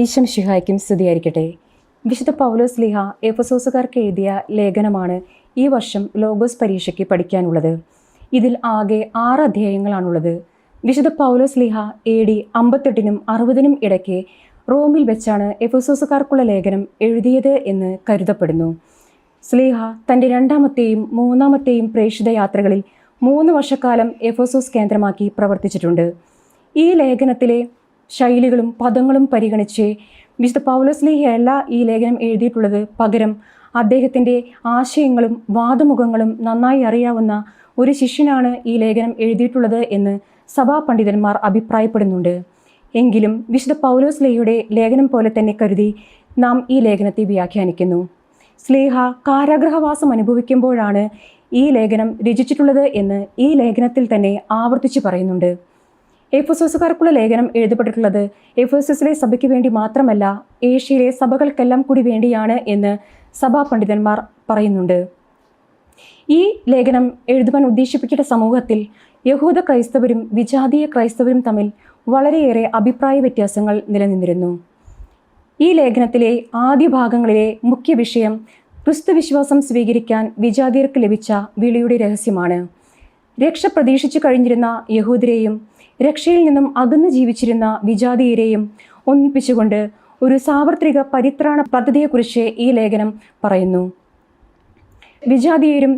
ഈശോ മിശിഹായ്ക്കും സ്തുതിയായിരിക്കട്ടെ. വിശുദ്ധ പൗലോസ് ശ്ലീഹ എഫെസോസുകാർക്ക് എഴുതിയ ലേഖനമാണ് ഈ വർഷം ലോഗോസ് പരീക്ഷയ്ക്ക് പഠിക്കാനുള്ളത്. ഇതിൽ ആകെ 6 അധ്യായങ്ങളാണുള്ളത്. വിശുദ്ധ പൗലോസ് ശ്ലീഹ AD 58-നും 60-നും ഇടയ്ക്ക് റോമിൽ വെച്ചാണ് എഫെസോസുകാർക്കുള്ള ലേഖനം എഴുതിയത് എന്ന് കരുതപ്പെടുന്നു. ശ്ലീഹ തൻ്റെ 2ാമത്തെയും 3ാമത്തെയും പ്രേക്ഷിത യാത്രകളിൽ 3 വർഷക്കാലം എഫെസോസ് കേന്ദ്രമാക്കി പ്രവർത്തിച്ചിട്ടുണ്ട്. ഈ ലേഖനത്തിലെ ശൈലികളും പദങ്ങളും പരിഗണിച്ച് വിശുദ്ധ പൗലോസ് ശ്ലീഹയല്ല ഈ ലേഖനം എഴുതിയിട്ടുള്ളത്. പകരം അദ്ദേഹത്തിൻ്റെ ആശയങ്ങളും വാദമുഖങ്ങളും നന്നായി അറിയാവുന്ന ഒരു ശിഷ്യനാണ് ഈ ലേഖനം എഴുതിയിട്ടുള്ളത് എന്ന് സഭാ പണ്ഡിതന്മാർ അഭിപ്രായപ്പെടുന്നുണ്ട്. എങ്കിലും വിശുദ്ധ പൗലോസ് ശ്ലീഹയുടെ ലേഖനം പോലെ തന്നെ കരുതി നാം ഈ ലേഖനത്തെ വ്യാഖ്യാനിക്കുന്നു. ശ്ലീഹ കാരാഗ്രഹവാസം അനുഭവിക്കുമ്പോഴാണ് ഈ ലേഖനം രചിച്ചിട്ടുള്ളത് എന്ന് ഈ ലേഖനത്തിൽ തന്നെ ആവർത്തിച്ചു പറയുന്നുണ്ട്. എഫെസോസുകാർക്കുള്ള ലേഖനം എഴുതപ്പെട്ടിട്ടുള്ളത് എഫെസോസിലെ സഭയ്ക്ക് വേണ്ടി മാത്രമല്ല, ഏഷ്യയിലെ സഭകൾക്കെല്ലാം കൂടി വേണ്ടിയാണ് എന്ന് സഭാ പണ്ഡിതന്മാർ പറയുന്നുണ്ട്. ഈ ലേഖനം എഴുതുവാൻ ഉദ്ദേശിപ്പിക്കുന്ന സമൂഹത്തിൽ യഹൂദ ക്രൈസ്തവരും വിജാതീയ ക്രൈസ്തവരും തമ്മിൽ വളരെയേറെ അഭിപ്രായ വ്യത്യാസങ്ങൾ നിലനിന്നിരുന്നു. ഈ ലേഖനത്തിലെ ആദ്യ ഭാഗങ്ങളിലെ മുഖ്യ വിഷയം ക്രിസ്തുവിശ്വാസം സ്വീകരിക്കാൻ വിജാതീയർക്ക് ലഭിച്ച വിളിയുടെ രഹസ്യമാണ്. രക്ഷ പ്രതീക്ഷിച്ചു കഴിഞ്ഞിരുന്ന യഹൂദരെയും രക്ഷയിൽ നിന്നും അകന്നു ജീവിച്ചിരുന്ന വിജാതീയരെയും ഒന്നിപ്പിച്ചുകൊണ്ട് ഒരു സാർവത്രിക പരിത്രാണ പദ്ധതിയെക്കുറിച്ച് ഈ ലേഖനം പറയുന്നു. വിജാതീയരും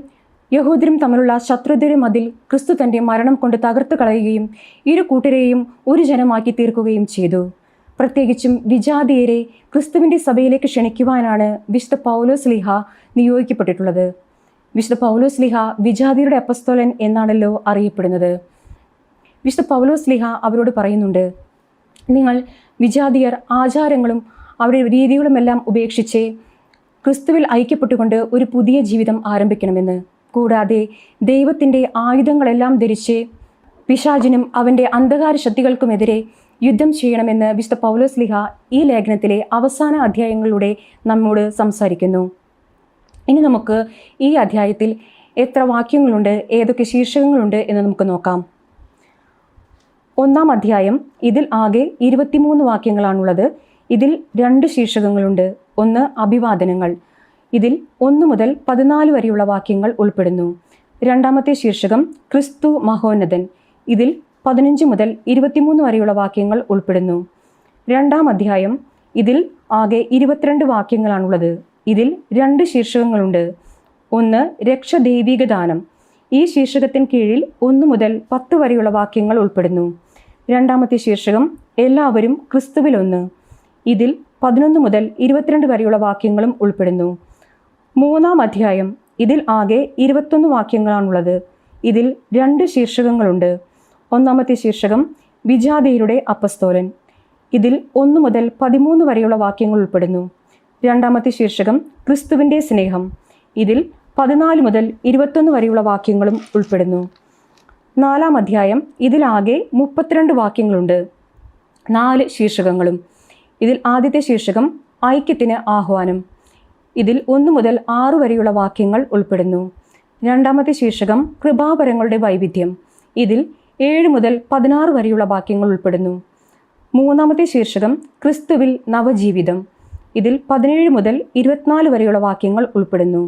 യഹൂദരും തമ്മിലുള്ള ശത്രുതയുടെ മതിൽ ക്രിസ്തു തൻ്റെ മരണം കൊണ്ട് തകർത്ത് കളയുകയും ഇരു കൂട്ടരെയും ഒരു ജനമാക്കി തീർക്കുകയും ചെയ്തു. പ്രത്യേകിച്ചും വിജാതീയരെ ക്രിസ്തുവിൻ്റെ സഭയിലേക്ക് ക്ഷണിക്കുവാനാണ് വിശുദ്ധ പൗലോസ് ശ്ലീഹ നിയോഗിക്കപ്പെട്ടിട്ടുള്ളത്. വിശുദ്ധ പൗലോസ് ശ്ലീഹ വിജാതീയരുടെ അപ്പസ്തോലൻ എന്നാണല്ലോ അറിയപ്പെടുന്നത്. വിശുദ്ധ പൗലോസ് ശ്ലീഹ അവരോട് പറയുന്നുണ്ട്, നിങ്ങൾ വിജാതീയർ ആചാരങ്ങളും അവരുടെ രീതികളുമെല്ലാം ഉപേക്ഷിച്ച് ക്രിസ്തുവിൽ ഐക്യപ്പെട്ടുകൊണ്ട് ഒരു പുതിയ ജീവിതം ആരംഭിക്കണമെന്ന്. കൂടാതെ ദൈവത്തിൻ്റെ ആയുധങ്ങളെല്ലാം ധരിച്ച് പിശാചിനും അവൻ്റെ അന്ധകാര ശക്തികൾക്കുമെതിരെ യുദ്ധം ചെയ്യണമെന്ന് വിശുദ്ധ പൗലോസ് ശ്ലീഹ ഈ ലേഖനത്തിലെ അവസാന അധ്യായങ്ങളിലൂടെ നമ്മോട് സംസാരിക്കുന്നു. ഇനി നമുക്ക് ഈ അധ്യായത്തിൽ എത്ര വാക്യങ്ങളുണ്ട്, ഏതൊക്കെ ശീർഷകങ്ങളുണ്ട് എന്ന് നമുക്ക് നോക്കാം. 1-ാം അധ്യായം, ഇതിൽ ആകെ 23 വാക്യങ്ങളാണുള്ളത്. ഇതിൽ 2 ശീർഷകങ്ങളുണ്ട്. ഒന്ന് അഭിവാദനങ്ങൾ. ഇതിൽ 1 മുതൽ 14 വരെയുള്ള വാക്യങ്ങൾ ഉൾപ്പെടുന്നു. 2ാമത്തെ ശീർഷകം ക്രിസ്തു മഹോന്നതൻ. ഇതിൽ 15 മുതൽ 23 വരെയുള്ള വാക്യങ്ങൾ ഉൾപ്പെടുന്നു. 2-ാം അധ്യായം, ഇതിൽ ആകെ 22 വാക്യങ്ങളാണുള്ളത്. ഇതിൽ 2 ശീർഷകങ്ങളുണ്ട്. ഒന്ന് രക്ഷ ദൈവിക ദാനം. ഈ ശീർഷകത്തിന് കീഴിൽ 1 മുതൽ 10 വരെയുള്ള വാക്യങ്ങൾ ഉൾപ്പെടുന്നു. 2ാമത്തെ ശീർഷകം എല്ലാവരും ക്രിസ്തുവിലൊന്ന്. ഇതിൽ 11 മുതൽ 22 വരെയുള്ള വാക്യങ്ങളും ഉൾപ്പെടുന്നു. 3-ാം അധ്യായം, ഇതിൽ ആകെ 21 വാക്യങ്ങളാണുള്ളത്. ഇതിൽ 2 ശീർഷകങ്ങളുണ്ട്. 1-ാമത്തെ ശീർഷകം വിജാതീയരുടെ അപ്പസ്തോലൻ. ഇതിൽ 1 മുതൽ 13 വരെയുള്ള വാക്യങ്ങൾ ഉൾപ്പെടുന്നു. 2ാമത്തെ ശീർഷകം ക്രിസ്തുവിൻ്റെ സ്നേഹം. ഇതിൽ 14 മുതൽ 21 വരെയുള്ള വാക്യങ്ങളും ഉൾപ്പെടുന്നു. 4-ാം അധ്യായം, ഇതിലാകെ 32 വാക്യങ്ങളുണ്ട്, 4 ശീർഷകങ്ങളും. ഇതിൽ ആദ്യത്തെ ശീർഷകം ഐക്യത്തിന് ആഹ്വാനം. ഇതിൽ 1 മുതൽ 6 വരെയുള്ള വാക്യങ്ങൾ ഉൾപ്പെടുന്നു. 2ാമത്തെ ശീർഷകം കൃപാവരങ്ങളുടെ വൈവിധ്യം. ഇതിൽ 7 മുതൽ 16 വരെയുള്ള വാക്യങ്ങൾ ഉൾപ്പെടുന്നു. 3ാമത്തെ ശീർഷകം ക്രിസ്തുവിൽ നവജീവിതം. ഇതിൽ 17 മുതൽ 24 വരെയുള്ള വാക്യങ്ങൾ ഉൾപ്പെടുന്നു.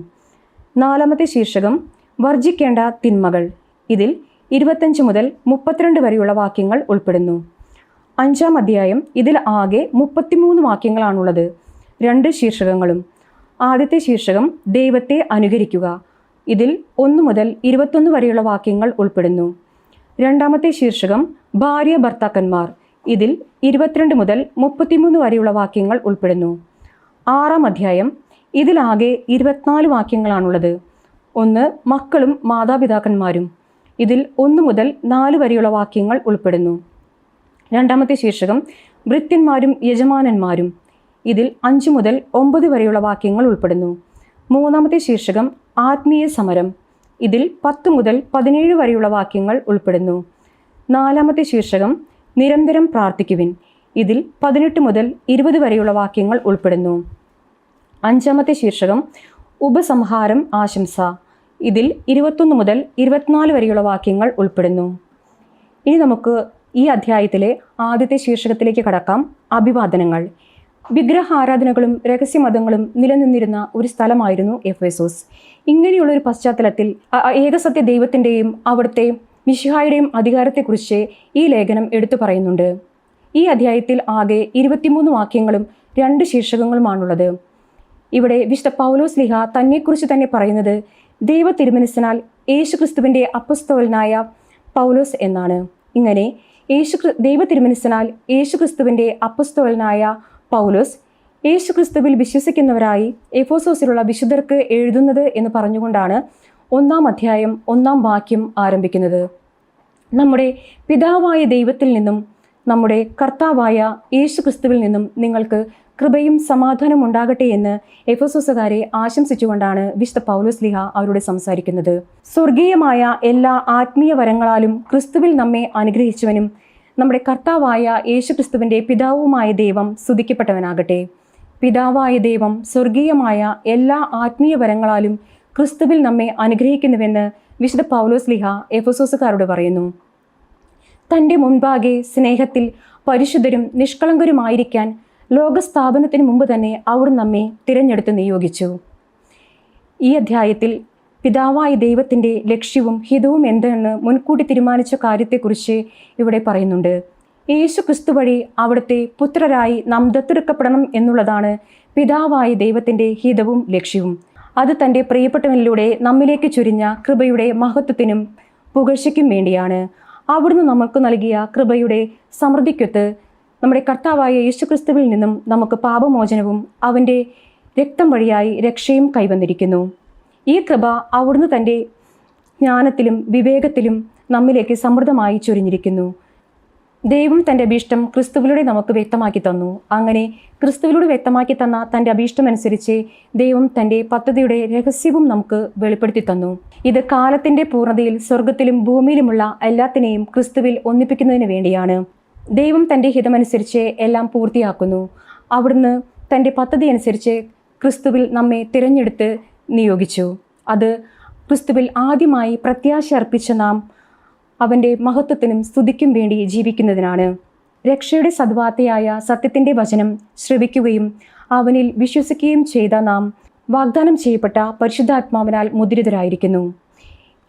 4ാമത്തെ ശീർഷകം വർജിക്കേണ്ട തിന്മകൾ. ഇതിൽ 25 മുതൽ 32 വരെയുള്ള വാക്യങ്ങൾ ഉൾപ്പെടുന്നു. 5-ാം അധ്യായം, ഇതിൽ ആകെ 33 വാക്യങ്ങളാണുള്ളത്, 2 ശീർഷകങ്ങളും. ആദ്യത്തെ ശീർഷകം ദൈവത്തെ അനുകരിക്കുക. ഇതിൽ 1 മുതൽ 21 വരെയുള്ള വാക്യങ്ങൾ ഉൾപ്പെടുന്നു. 2ാമത്തെ ശീർഷകം ഭാര്യ ഭർത്താക്കന്മാർ. ഇതിൽ 22 മുതൽ 33 വരെയുള്ള വാക്യങ്ങൾ ഉൾപ്പെടുന്നു. 6-ാം അധ്യായം, ഇതിലാകെ 24 വാക്യങ്ങളാണുള്ളത്. 1 മക്കളും മാതാപിതാക്കന്മാരും. ഇതിൽ 1 മുതൽ 4 വരെയുള്ള വാക്യങ്ങൾ ഉൾപ്പെടുന്നു. 2ാമത്തെ ശീർഷകം ഭൃത്യന്മാരും യജമാനന്മാരും. ഇതിൽ 5 മുതൽ 9 വരെയുള്ള വാക്യങ്ങൾ ഉൾപ്പെടുന്നു. 3ാമത്തെ ശീർഷകം ആത്മീയ സമരം. ഇതിൽ 10 മുതൽ 17 വരെയുള്ള വാക്യങ്ങൾ ഉൾപ്പെടുന്നു. 4ാമത്തെ ശീർഷകം നിരന്തരം പ്രാർത്ഥിക്കുവിൻ. ഇതിൽ 18 മുതൽ 20 വരെയുള്ള വാക്യങ്ങൾ ഉൾപ്പെടുന്നു. 5ാമത്തെ ശീർഷകം ഉപസംഹാരം ആശംസ. ഇതിൽ 21 മുതൽ 24 വരെയുള്ള വാക്യങ്ങൾ ഉൾപ്പെടുന്നു. ഇനി നമുക്ക് ഈ അധ്യായത്തിലെ ആദ്യത്തെ ശീർഷകത്തിലേക്ക് കടക്കാം, അഭിവാദനങ്ങൾ. വിഗ്രഹാരാധനകളും രഹസ്യമതങ്ങളും നിലനിന്നിരുന്ന ഒരു സ്ഥലമായിരുന്നു എഫേസോസ്. ഇങ്ങനെയുള്ള ഒരു പശ്ചാത്തലത്തിൽ ഏകസത്യ ദൈവത്തിൻ്റെയും അവിടുത്തെ മിശിഹായുടെയും അധികാരത്തെക്കുറിച്ച് ഈ ലേഖനം എടുത്തു പറയുന്നുണ്ട്. ഈ അധ്യായത്തിൽ ആകെ 23 വാക്യങ്ങളും 2 ശീർഷകങ്ങളുമാണുള്ളത്. ഇവിടെ വിശുദ്ധ പൗലോസ്ലീഹ തന്നെക്കുറിച്ച് തന്നെ പറയുന്നത് ദൈവ തിരുമനസ്സിനാൽ യേശുക്രിസ്തുവിൻ്റെ അപ്പസ്തോലനായ പൗലോസ് എന്നാണ്. ഇങ്ങനെ ദൈവ തിരുമനസ്സിനാൽ യേശുക്രിസ്തുവിൻ്റെ അപ്പസ്തോലനായ പൗലോസ് യേശുക്രിസ്തുവിൽ വിശ്വസിക്കുന്നവരായി എഫേസോസിലുള്ള വിശുദ്ധർക്ക് എഴുതുന്നത് എന്ന് പറഞ്ഞുകൊണ്ടാണ് 1-ാം അധ്യായം 1-ാം വാക്യം ആരംഭിക്കുന്നത്. നമ്മുടെ പിതാവായ ദൈവത്തിൽ നിന്നും നമ്മുടെ കർത്താവായ യേശുക്രിസ്തുവിൽ നിന്നും നിങ്ങൾക്ക് കൃപയും സമാധാനം ഉണ്ടാകട്ടെ എന്ന് എഫേസോസുകാരെ ആശംസിച്ചുകൊണ്ടാണ് വിശുദ്ധ പൗലോസ്ലീഹ അവരോട് സംസാരിക്കുന്നത്. സ്വർഗീയമായ എല്ലാ ആത്മീയ വരങ്ങളാലും ക്രിസ്തുവിൽ നമ്മെ അനുഗ്രഹിച്ചവനും നമ്മുടെ കർത്താവായ യേശുക്രിസ്തുവിൻ്റെ പിതാവുമായ ദൈവം സ്തുതിക്കപ്പെട്ടവനാകട്ടെ. പിതാവായ ദൈവം സ്വർഗീയമായ എല്ലാ ആത്മീയ വരങ്ങളാലും ക്രിസ്തുവിൽ നമ്മെ അനുഗ്രഹിക്കുന്നുവെന്ന് വിശുദ്ധ പൗലോസ്ലീഹ എഫേസോസുകാരോട് പറയുന്നു. തൻ്റെ മുൻപാകെ സ്നേഹത്തിൽ പരിശുദ്ധരും നിഷ്കളങ്കരുമായിരിക്കാൻ ലോകസ്ഥാപനത്തിന് മുമ്പ് തന്നെ അവർ നമ്മെ തിരഞ്ഞെടുത്ത് നിയോഗിച്ചു. ഈ അധ്യായത്തിൽ പിതാവായ ദൈവത്തിൻ്റെ ലക്ഷ്യവും ഹിതവും എന്തെന്ന് മുൻകൂട്ടി തീരുമാനിച്ച കാര്യത്തെക്കുറിച്ച് ഇവിടെ പറയുന്നുണ്ട്. യേശു ക്രിസ്തു വഴി അവിടുത്തെ പുത്രരായി നാം ദത്തെടുക്കപ്പെടണം എന്നുള്ളതാണ് പിതാവായ ദൈവത്തിൻ്റെ ഹിതവും ലക്ഷ്യവും. അത് തൻ്റെ പ്രിയപ്പെട്ടവനിലൂടെ നമ്മിലേക്ക് ചൊരിഞ്ഞ കൃപയുടെ മഹത്വത്തിനും പുകഴ്ചയ്ക്കും വേണ്ടിയാണ്. അവിടുന്ന് നമുക്ക് നൽകിയ കൃപയുടെ സമൃദ്ധിക്കൊത്ത് നമ്മുടെ കർത്താവായ യേശുക്രിസ്തുവിൽ നിന്നും നമുക്ക് പാപമോചനവും അവൻ്റെ രക്തം വഴിയായി രക്ഷയും കൈവന്നിരിക്കുന്നു. ഈ കൃപ അവിടുന്ന് തൻ്റെ ജ്ഞാനത്തിലും വിവേകത്തിലും നമ്മിലേക്ക് സമൃദ്ധമായി ചൊരിഞ്ഞിരിക്കുന്നു. ദൈവം തൻ്റെ അഭീഷ്ടം ക്രിസ്തുവിലൂടെ നമുക്ക് വ്യക്തമാക്കി തന്നു. അങ്ങനെ ക്രിസ്തുവിലൂടെ വ്യക്തമാക്കി തന്ന തൻ്റെ അഭീഷ്ടമനുസരിച്ച് ദൈവം തൻ്റെ പദ്ധതിയുടെ രഹസ്യവും നമുക്ക് വെളിപ്പെടുത്തി തന്നു. ഇത് കാലത്തിൻ്റെ പൂർണ്ണതയിൽ സ്വർഗത്തിലും ഭൂമിയിലുമുള്ള എല്ലാത്തിനെയും ക്രിസ്തുവിൽ ഒന്നിപ്പിക്കുന്നതിന് വേണ്ടിയാണ്. ദൈവം തൻ്റെ ഹിതമനുസരിച്ച് എല്ലാം പൂർത്തിയാക്കുന്നു. അവിടുന്ന് തൻ്റെ പദ്ധതി അനുസരിച്ച് ക്രിസ്തുവിൽ നമ്മെ തിരഞ്ഞെടുത്ത് നിയോഗിച്ചു. അത് ക്രിസ്തുവിൽ ആദ്യമായി പ്രത്യാശ അർപ്പിച്ച നാം അവൻ്റെ മഹത്വത്തിനും സ്തുതിക്കും വേണ്ടി ജീവിക്കുന്നതിനാണ്. രക്ഷയുടെ സദ്വാർത്തയായ സത്യത്തിൻ്റെ വചനം ശ്രവിക്കുകയും അവനിൽ വിശ്വസിക്കുകയും ചെയ്ത നാം വാഗ്ദാനം ചെയ്യപ്പെട്ട പരിശുദ്ധാത്മാവിനാൽ മുദ്രിതരായിരിക്കുന്നു.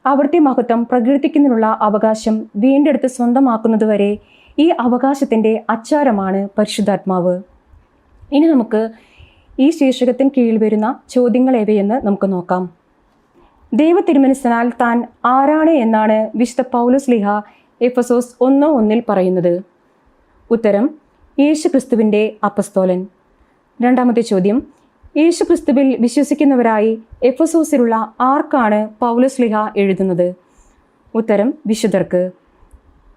അവിടുത്തെ മഹത്വം പ്രകീർത്തിക്കുന്നതിനുള്ള അവകാശം വീണ്ടെടുത്ത് സ്വന്തമാക്കുന്നതുവരെ ഈ അവകാശത്തിൻ്റെ അച്ചാരമാണ് പരിശുദ്ധാത്മാവ്. ഇനി നമുക്ക് ഈ ശീർഷകത്തിന് കീഴിൽ വരുന്ന ചോദ്യങ്ങൾ ഏവയെന്ന് നമുക്ക് നോക്കാം. ദൈവ തിരുമനസ്സിനാൽ താൻ ആരാണ് എന്നാണ് വിശുദ്ധ പൗലോസ്ലീഹ എഫെസോസ് 1:1 പറയുന്നത്? ഉത്തരം: യേശു ക്രിസ്തുവിൻ്റെ അപ്പസ്തോലൻ. രണ്ടാമത്തെ ചോദ്യം: യേശു ക്രിസ്തുവിൽ വിശ്വസിക്കുന്നവരായി എഫെസോസിലുള്ള ആർക്കാണ് പൗലോസ്ലീഹ എഴുതുന്നത്? ഉത്തരം: വിശുദ്ധർക്ക്.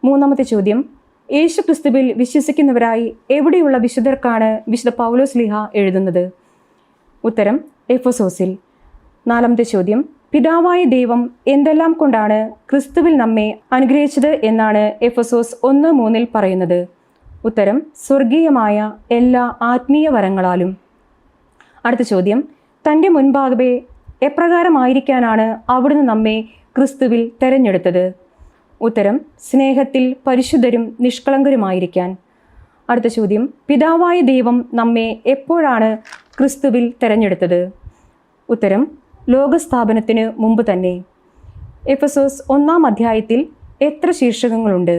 മൂന്നാമത്തെ ചോദ്യം: യേശു ക്രിസ്തുവിൽ വിശ്വസിക്കുന്നവരായി എവിടെയുള്ള വിശുദ്ധർക്കാണ് വിശുദ്ധ പൗലോസ്ലീഹ എഴുതുന്നത്? ഉത്തരം: എഫെസോസിൽ. നാലാമത്തെ ചോദ്യം: പിതാവായ ദൈവം എന്തെല്ലാം കൊണ്ടാണ് ക്രിസ്തുവിൽ നമ്മെ അനുഗ്രഹിച്ചത് എന്നാണ് എഫെസോസ് 1:3 പറയുന്നത്? ഉത്തരം: സ്വർഗീയമായ എല്ലാ ആത്മീയ വരങ്ങളാലും. അടുത്ത ചോദ്യം: തൻ്റെ മുൻപാകെ എപ്രകാരമായിരിക്കാനാണ് അവിടുന്ന് നമ്മെ ക്രിസ്തുവിൽ തെരഞ്ഞെടുത്തത്? ഉത്തരം: സ്നേഹത്തിൽ പരിശുദ്ധരും നിഷ്കളങ്കരുമായിരിക്കാൻ. അടുത്ത ചോദ്യം: പിതാവായ ദൈവം നമ്മെ എപ്പോഴാണ് ക്രിസ്തുവിൽ തെരഞ്ഞെടുത്തത്? ഉത്തരം: ലോകസ്ഥാപനത്തിന് മുമ്പ് തന്നെ. എഫെസോസ് 1-ാം അധ്യായത്തിൽ എത്ര ശീർഷകങ്ങളുണ്ട്?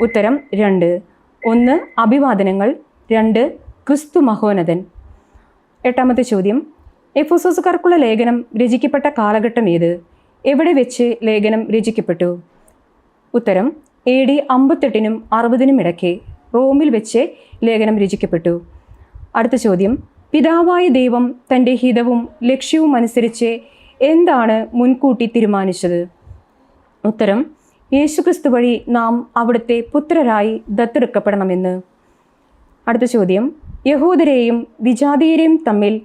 ഉത്തരം: 2. 1 അഭിവാദനങ്ങൾ, 2 ക്രിസ്തു മഹോന്നതൻ. എട്ടാമത്തെ ചോദ്യം: എഫെസോസുകാർക്കുള്ള ലേഖനം രചിക്കപ്പെട്ട കാലഘട്ടം ഏത്? എവിടെ വെച്ച് ലേഖനം രചിക്കപ്പെട്ടു? ഉത്തരം: AD 58-നും 60-നും ഇടയ്ക്ക് റോമിൽ വെച്ച് ലേഖനം രചിക്കപ്പെട്ടു. അടുത്ത ചോദ്യം: പിതാവായ ദൈവം തൻ്റെ ഹിതവും ലക്ഷ്യവും അനുസരിച്ച് എന്താണ് മുൻകൂട്ടി തീരുമാനിച്ചത്? ഉത്തരം: യേശുക്രിസ്തു വഴി നാം അവിടുത്തെ പുത്രരായി ദത്തെടുക്കപ്പെടണമെന്ന്. അടുത്ത ചോദ്യം: യഹൂദരെയും വിജാതീയരെയും തമ്മിൽ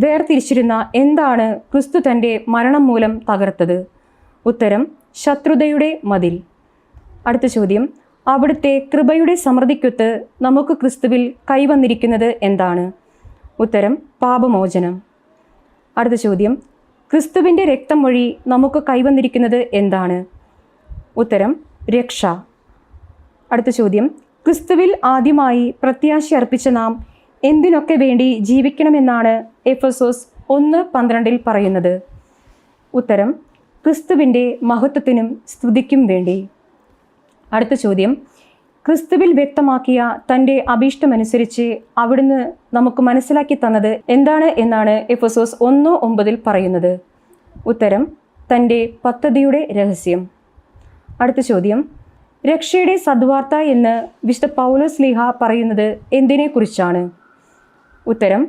വേർതിരിച്ചിരുന്ന എന്താണ് ക്രിസ്തു തൻ്റെ മരണം മൂലം തകർത്തത്? ഉത്തരം: ശത്രുതയുടെ മതിൽ. അടുത്ത ചോദ്യം: അവിടുത്തെ കൃപയുടെ സമൃദ്ധിക്കൊത്ത് നമുക്ക് ക്രിസ്തുവിൽ കൈവന്നിരിക്കുന്നത് എന്താണ്? ഉത്തരം: പാപമോചനം. അടുത്ത ചോദ്യം: ക്രിസ്തുവിൻ്റെ രക്തം വഴി നമുക്ക് കൈവന്നിരിക്കുന്നത് എന്താണ്? ഉത്തരം: രക്ഷ. അടുത്ത ചോദ്യം: ക്രിസ്തുവിൽ ആദ്യമായി പ്രത്യാശ അർപ്പിച്ച നാം എന്തിനൊക്കെ വേണ്ടി ജീവിക്കണമെന്നാണ് എഫെസോസ് 1:12 പറയുന്നത്? ഉത്തരം: ക്രിസ്തുവിൻ്റെ മഹത്വത്തിനും സ്തുതിക്കും വേണ്ടി. അടുത്ത ചോദ്യം: ക്രിസ്തുവിൽ വ്യക്തമാക്കിയ തൻ്റെ അഭീഷ്ടമനുസരിച്ച് അവിടുന്ന് നമുക്ക് മനസ്സിലാക്കി തന്നത് എന്താണ് എന്നാണ് എഫെസോസ് 1:9 പറയുന്നത്? ഉത്തരം: തൻ്റെ പദ്ധതിയുടെ രഹസ്യം. അടുത്ത ചോദ്യം: രക്ഷയുടെ സദ്വാർത്ത എന്ന് വിശുദ്ധ പൗലോസ് ശ്ലീഹ പറയുന്നത് എന്തിനെക്കുറിച്ചാണ്? ഉത്തരം: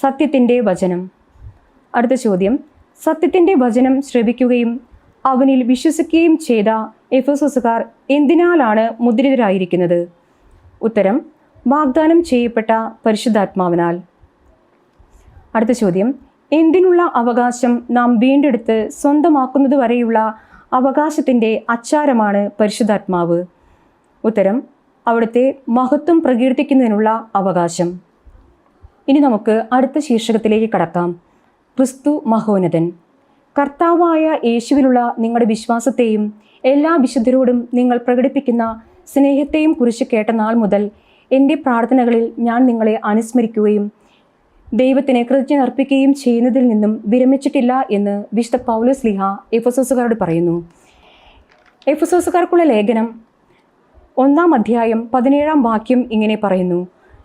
സത്യത്തിൻ്റെ വചനം. അടുത്ത ചോദ്യം: സത്യത്തിൻ്റെ വചനം ശ്രവിക്കുകയും അവനിൽ വിശ്വസിക്കുകയും ചെയ്ത എഫെസോസുകാർ എന്തിനാലാണ് മുദ്രിതരായിരിക്കുന്നത്? ഉത്തരം: വാഗ്ദാനം ചെയ്യപ്പെട്ട പരിശുദ്ധാത്മാവിനാൽ. അടുത്ത ചോദ്യം: എന്തിനുള്ള അവകാശം നാം വീണ്ടെടുത്ത് സ്വന്തമാക്കുന്നതുവരെയുള്ള അവകാശത്തിൻ്റെ അച്ചാരമാണ് പരിശുദ്ധാത്മാവ്? ഉത്തരം: അവിടുത്തെ മഹത്വം പ്രകീർത്തിക്കുന്നതിനുള്ള അവകാശം. ഇനി നമുക്ക് അടുത്ത ശീർഷകത്തിലേക്ക് കടക്കാം. ക്രിസ്തു മഹോന്നതൻ. കർത്താവായ യേശുവിലുള്ള നിങ്ങളുടെ വിശ്വാസത്തെയും എല്ലാ വിശുദ്ധരോടും നിങ്ങൾ പ്രകടിപ്പിക്കുന്ന സ്നേഹത്തെയും കുറിച്ച് കേട്ട നാൾ മുതൽ എൻ്റെ പ്രാർത്ഥനകളിൽ ഞാൻ നിങ്ങളെ അനുസ്മരിക്കുകയും ദൈവത്തിന് കൃതജ്ഞത അർപ്പിക്കുകയും ചെയ്യുന്നതിൽ നിന്നും വിരമിച്ചിട്ടില്ല എന്ന് വിശുദ്ധ പൗലോസ് ശ്ലീഹ എഫെസോസുകാരോട് പറയുന്നു. എഫെസോസുകാർക്കുള്ള ലേഖനം 1:17 ഇങ്ങനെ പറയുന്നു: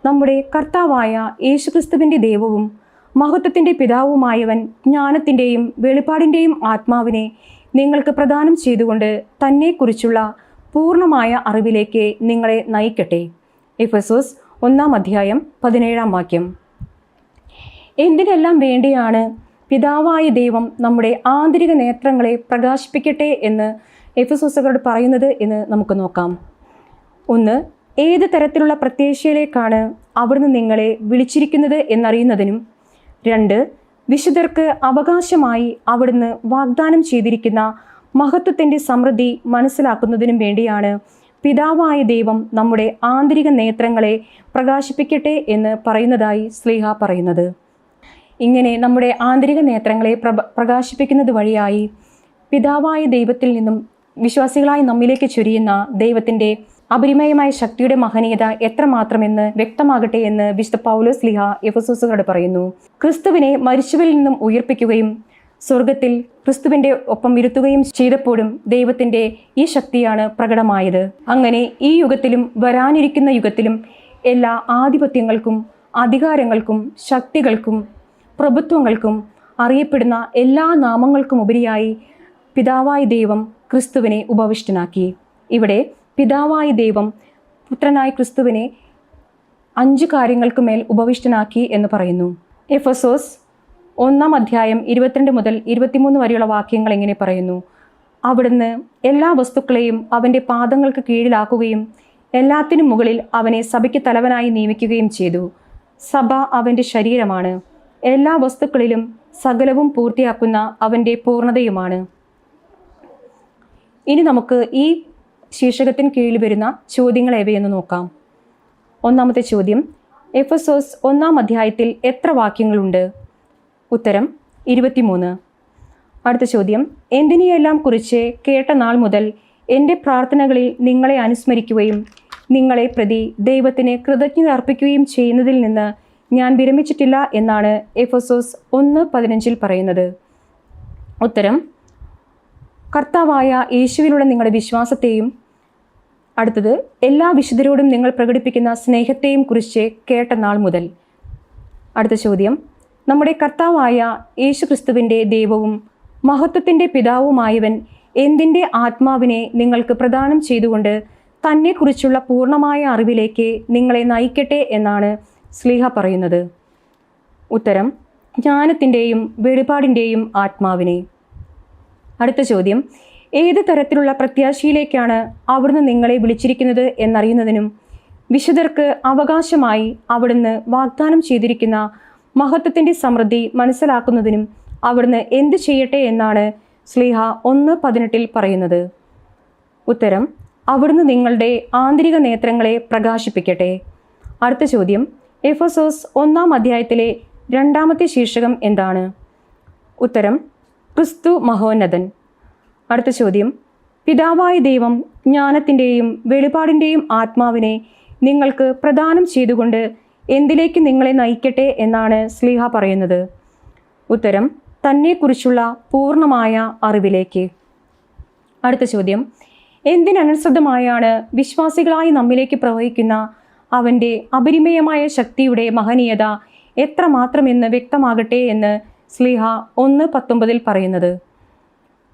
നമ്മുടെ കർത്താവായ യേശുക്രിസ്തുവിൻ്റെ ദൈവവും മഹത്വത്തിൻ്റെ പിതാവുമായവൻ ജ്ഞാനത്തിൻ്റെയും വെളിപ്പാടിൻ്റെയും ആത്മാവിനെ നിങ്ങൾക്ക് പ്രദാനം ചെയ്തുകൊണ്ട് തന്നെക്കുറിച്ചുള്ള പൂർണ്ണമായ അറിവിലേക്ക് നിങ്ങളെ നയിക്കട്ടെ. എഫെസോസ് 1:17. എന്തിനെല്ലാം വേണ്ടിയാണ് പിതാവായ ദൈവം നമ്മുടെ ആന്തരിക നേത്രങ്ങളെ പ്രകാശിപ്പിക്കട്ടെ എന്ന് എഫെസോസുകാരോട് പറയുന്നത് എന്ന് നമുക്ക് നോക്കാം. 1. ഏത് തരത്തിലുള്ള പ്രത്യാശയിലേക്കാണ് അവിടുന്ന് നിങ്ങളെ വിളിച്ചിരിക്കുന്നത് എന്നറിയുന്നതിനും. 2. വിശുദ്ധർക്ക് അവകാശമായി അവിടുന്ന് വാഗ്ദാനം ചെയ്തിരിക്കുന്ന മഹത്വത്തിൻ്റെ സമൃദ്ധി മനസ്സിലാക്കുന്നതിനും വേണ്ടിയാണ് പിതാവായ ദൈവം നമ്മുടെ ആന്തരിക നേത്രങ്ങളെ പ്രകാശിപ്പിക്കട്ടെ എന്ന് പറയുന്നതായി ശ്ലീഹ പറയുന്നത്. ഇങ്ങനെ നമ്മുടെ ആന്തരിക നേത്രങ്ങളെ പ്രകാശിപ്പിക്കുന്നത് വഴിയായി പിതാവായ ദൈവത്തിൽ നിന്നും വിശ്വാസികളായി നമ്മിലേക്ക് ചൊരിയുന്ന ദൈവത്തിൻ്റെ അപരിമയമായ ശക്തിയുടെ മഹനീയത എത്രമാത്രമെന്ന് വ്യക്തമാകട്ടെ എന്ന് വിശുദ്ധ പൗലോസ് ശ്ലീഹ എഫെസോസുകാരോട് പറയുന്നു. ക്രിസ്തുവിനെ മരിച്ചവരിൽ നിന്നും ഉയർപ്പിക്കുകയും സ്വർഗത്തിൽ ക്രിസ്തുവിൻ്റെ ഒപ്പം ഇരുത്തുകയും ചെയ്തപ്പോഴും ദൈവത്തിൻ്റെ ഈ ശക്തിയാണ് പ്രകടമായത്. അങ്ങനെ ഈ യുഗത്തിലും വരാനിരിക്കുന്ന യുഗത്തിലും എല്ലാ ആധിപത്യങ്ങൾക്കും അധികാരങ്ങൾക്കും ശക്തികൾക്കും പ്രഭുത്വങ്ങൾക്കും അറിയപ്പെടുന്ന എല്ലാ നാമങ്ങൾക്കും ഉപരിയായി പിതാവായ ദൈവം ക്രിസ്തുവിനെ ഉപവിഷ്ടനാക്കി. ഇവിടെ പിതാവായ ദൈവം പുത്രനായ ക്രിസ്തുവിനെ 5 കാര്യങ്ങൾക്ക് മേൽ ഉപവിഷ്ടനാക്കി എന്ന് പറയുന്നു. എഫെസോസ് 1:22 മുതൽ 23 വരെയുള്ള വാക്യങ്ങൾ എങ്ങനെ പറയുന്നു: അവിടുന്ന് എല്ലാ വസ്തുക്കളെയും അവൻ്റെ പാദങ്ങൾക്ക് കീഴിലാക്കുകയും എല്ലാത്തിനും മുകളിൽ അവനെ സഭയ്ക്ക് തലവനായി നിയമിക്കുകയും ചെയ്തു. സഭ അവൻ്റെ ശരീരമാണ്, എല്ലാ വസ്തുക്കളിലും സകലവും പൂർത്തിയാക്കുന്ന അവൻ്റെ പൂർണ്ണതയുമാണ്. ഇനി നമുക്ക് ഈ ശീർഷകത്തിന് കീഴിൽ വരുന്ന ചോദ്യങ്ങൾ ഏവയെന്ന് നോക്കാം. ഒന്നാമത്തെ ചോദ്യം: എഫെസോസ് 1 എത്ര വാക്യങ്ങളുണ്ട്? ഉത്തരം: 23. അടുത്ത ചോദ്യം: എന്തിനെയെല്ലാം കുറിച്ച് കേട്ട നാൾ മുതൽ എൻ്റെ പ്രാർത്ഥനകളിൽ നിങ്ങളെ അനുസ്മരിക്കുകയും നിങ്ങളെ പ്രതി ദൈവത്തിന് കൃതജ്ഞത അർപ്പിക്കുകയും ചെയ്യുന്നതിൽ നിന്ന് ഞാൻ വിരമിച്ചിട്ടില്ല എന്നാണ് എഫെസോസ് 1:15 പറയുന്നത്? ഉത്തരം: കർത്താവായ യേശുവിലുള്ള നിങ്ങളുടെ വിശ്വാസത്തെയും അടുത്തത് എല്ലാ വിശുദ്ധരോടും നിങ്ങൾ പ്രകടിപ്പിക്കുന്ന സ്നേഹത്തെയും കുറിച്ച് കേട്ട നാൾ മുതൽ. അടുത്ത ചോദ്യം: നമ്മുടെ കർത്താവായ യേശു ക്രിസ്തുവിൻ്റെ ദൈവവും മഹത്വത്തിൻ്റെ പിതാവുമായവൻ എന്തിൻ്റെ ആത്മാവിനെ നിങ്ങൾക്ക് പ്രദാനം ചെയ്തുകൊണ്ട് തന്നെക്കുറിച്ചുള്ള പൂർണ്ണമായ അറിവിലേക്ക് നിങ്ങളെ നയിക്കട്ടെ എന്നാണ് ശ്ലീഹ പറയുന്നത്? ഉത്തരം: ജ്ഞാനത്തിൻ്റെയും വെളിപാടിൻ്റെയും ആത്മാവിനെ. അടുത്ത ചോദ്യം: ഏത് തരത്തിലുള്ള പ്രത്യാശയിലേക്കാണ് അവിടുന്ന് നിങ്ങളെ വിളിച്ചിരിക്കുന്നത് എന്നറിയുന്നതിനും വിശുദ്ധർക്ക് അവകാശമായി അവിടുന്ന് വാഗ്ദാനം ചെയ്തിരിക്കുന്ന മഹത്വത്തിൻ്റെ സമൃദ്ധി മനസ്സിലാക്കുന്നതിനും അവിടുന്ന് എന്ത് ചെയ്യട്ടെ എന്നാണ് ശ്ലീഹ 1:18 പറയുന്നത്? ഉത്തരം: അവിടുന്ന് നിങ്ങളുടെ ആന്തരിക നേത്രങ്ങളെ പ്രകാശിപ്പിക്കട്ടെ. അടുത്ത ചോദ്യം: എഫെസോസ് 1 രണ്ടാമത്തെ ശീർഷകം എന്താണ്? ഉത്തരം: ക്രിസ്തു മഹോന്നതൻ. അടുത്ത ചോദ്യം: പിതാവായ ദൈവം ജ്ഞാനത്തിൻ്റെയും വെളിപാടിൻ്റെയും ആത്മാവിനെ നിങ്ങൾക്ക് പ്രദാനം ചെയ്തുകൊണ്ട് എന്തിലേക്ക് നിങ്ങളെ നയിക്കട്ടെ എന്നാണ് ശ്ലീഹ പറയുന്നത്? ഉത്തരം, തന്നെക്കുറിച്ചുള്ള പൂർണ്ണമായ അറിവിലേക്ക്. അടുത്ത ചോദ്യം, എന്തിനനുസൃതമായാണ് വിശ്വാസികളായി നമ്മിലേക്ക് പ്രവഹിക്കുന്ന അവൻ്റെ അപരിമേയമായ ശക്തിയുടെ മഹനീയത എത്രമാത്രമെന്ന് വ്യക്തമാകട്ടെ എന്ന് ശ്ലീഹ 1:19 പറയുന്നത്?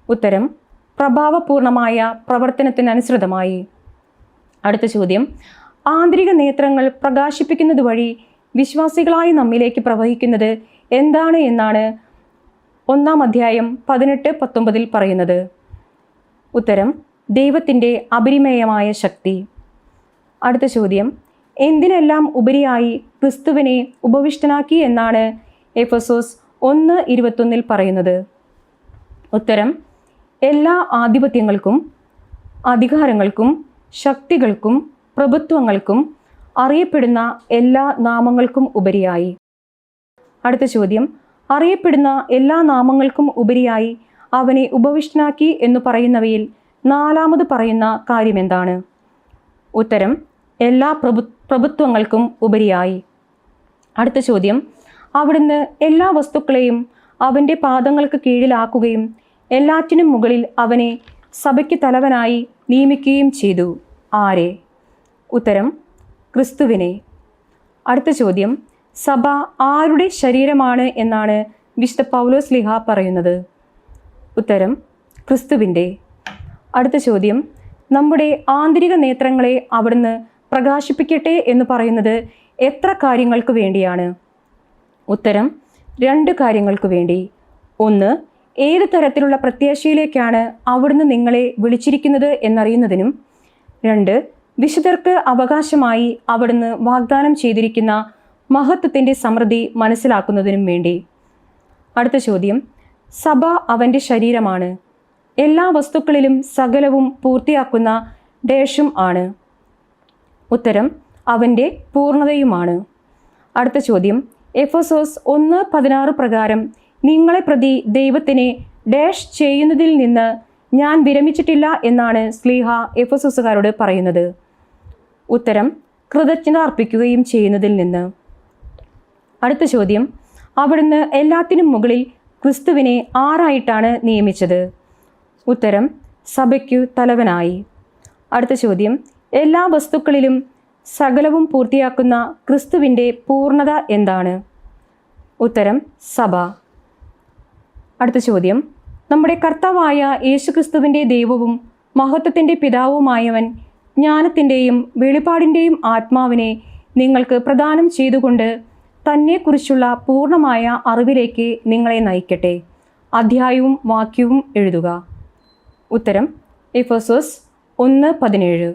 ഉത്തരം, പ്രഭാവപൂർണമായ പ്രവർത്തനത്തിനനുസൃതമായി. അടുത്ത ചോദ്യം, ആന്തരിക നേത്രങ്ങൾ പ്രകാശിപ്പിക്കുന്നത് വഴി വിശ്വാസികളായി നമ്മിലേക്ക് പ്രവഹിക്കുന്നത് എന്താണ് എന്നാണ് 1-ാം അധ്യായം 18-19 പറയുന്നത്? ഉത്തരം, ദൈവത്തിൻ്റെ അപരിമേയമായ ശക്തി. അടുത്ത ചോദ്യം, എന്തിനെല്ലാം ഉപരിയായി ക്രിസ്തുവിനെ ഉപവിഷ്ടനാക്കി എന്നാണ് എഫെസോസ് 1:21 പറയുന്നത്? ഉത്തരം, എല്ലാ ആധിപത്യങ്ങൾക്കും അധികാരങ്ങൾക്കും ശക്തികൾക്കും പ്രഭുത്വങ്ങൾക്കും അറിയപ്പെടുന്ന എല്ലാ നാമങ്ങൾക്കും ഉപരിയായി. അടുത്ത ചോദ്യം, അറിയപ്പെടുന്ന എല്ലാ നാമങ്ങൾക്കും ഉപരിയായി അവനെ ഉപവിഷ്ടനാക്കി എന്ന് പറയുന്നവയിൽ 4-ാമത് പറയുന്ന കാര്യം എന്താണ്? ഉത്തരം, എല്ലാ പ്രഭുത്വങ്ങൾക്കും ഉപരിയായി. അടുത്ത ചോദ്യം, അവിടുന്ന് എല്ലാ വസ്തുക്കളെയും അവൻ്റെ പാദങ്ങൾക്ക് കീഴിലാക്കുകയും എല്ലാറ്റിനും മുകളിൽ അവനെ സഭയ്ക്ക് തലവനായി നിയമിക്കുകയും ചെയ്തു. ആരെ? ഉത്തരം, ക്രിസ്തുവിനെ. അടുത്ത ചോദ്യം, സഭ ആരുടെ ശരീരമാണ് എന്നാണ് വിശുദ്ധ പൗലോസ് ശ്ലീഹ പറയുന്നത്? ഉത്തരം, ക്രിസ്തുവിൻ്റെ. അടുത്ത ചോദ്യം, നമ്മുടെ ആന്തരിക നേത്രങ്ങളെ അവിടുന്ന് പ്രകാശിപ്പിക്കട്ടെ എന്ന് പറയുന്നത് എത്ര കാര്യങ്ങൾക്ക് വേണ്ടിയാണ്? ഉത്തരം, 2 കാര്യങ്ങൾക്ക് വേണ്ടി. 1, ഏത് തരത്തിലുള്ള പ്രത്യാശയിലേക്കാണ് അവിടുന്ന് നിങ്ങളെ വിളിച്ചിരിക്കുന്നത് എന്നറിയുന്നതിനും. 2, വിശുദ്ധർക്ക് അവകാശമായി അവിടുന്ന് വാഗ്ദാനം ചെയ്തിരിക്കുന്ന മഹത്വത്തിൻ്റെ സമൃദ്ധി മനസ്സിലാക്കുന്നതിനും വേണ്ടി. അടുത്ത ചോദ്യം, സഭ അവൻ്റെ ശരീരമാണ്, എല്ലാ വസ്തുക്കളിലും സകലവും പൂർത്തിയാക്കുന്ന ഡേഷും ആണ്. ഉത്തരം, അവൻ്റെ പൂർണ്ണതയുമാണ്. അടുത്ത ചോദ്യം, എഫെസോസ് 1:16 പ്രകാരം നിങ്ങളെ പ്രതി ദൈവത്തിനെ ഡാഷ് ചെയ്യുന്നതിൽ നിന്ന് ഞാൻ വിരമിച്ചിട്ടില്ല എന്നാണ് ശ്ലീഹ എഫെസോസുകാരോട് പറയുന്നത്? ഉത്തരം, കൃതജ്ഞത അർപ്പിക്കുകയും ചെയ്യുന്നതിൽ നിന്ന്. അടുത്ത ചോദ്യം, അവിടുന്ന് എല്ലാത്തിനും മുകളിൽ ക്രിസ്തുവിനെ ആരായിട്ടാണ് നിയമിച്ചത്? ഉത്തരം, സഭയ്ക്കു തലവനായി. അടുത്ത ചോദ്യം, എല്ലാ വസ്തുക്കളിലും സകലവും പൂർത്തിയാക്കുന്ന ക്രിസ്തുവിൻ്റെ പൂർണ്ണത എന്താണ്? ഉത്തരം, സഭ. അടുത്ത ചോദ്യം, നമ്മുടെ കർത്താവായ യേശുക്രിസ്തുവിൻ്റെ ദൈവവും മഹത്വത്തിൻ്റെ പിതാവുമായവൻ ജ്ഞാനത്തിൻ്റെയും വെളിപാടിൻ്റെയും ആത്മാവിനെ നിങ്ങൾക്ക് പ്രദാനം ചെയ്തുകൊണ്ട് തന്നെക്കുറിച്ചുള്ള പൂർണ്ണമായ അറിവിലേക്ക് നിങ്ങളെ നയിക്കട്ടെ. അധ്യായവും വാക്യവും എഴുതുക. ഉത്തരം, എഫെസോസ് 1:17.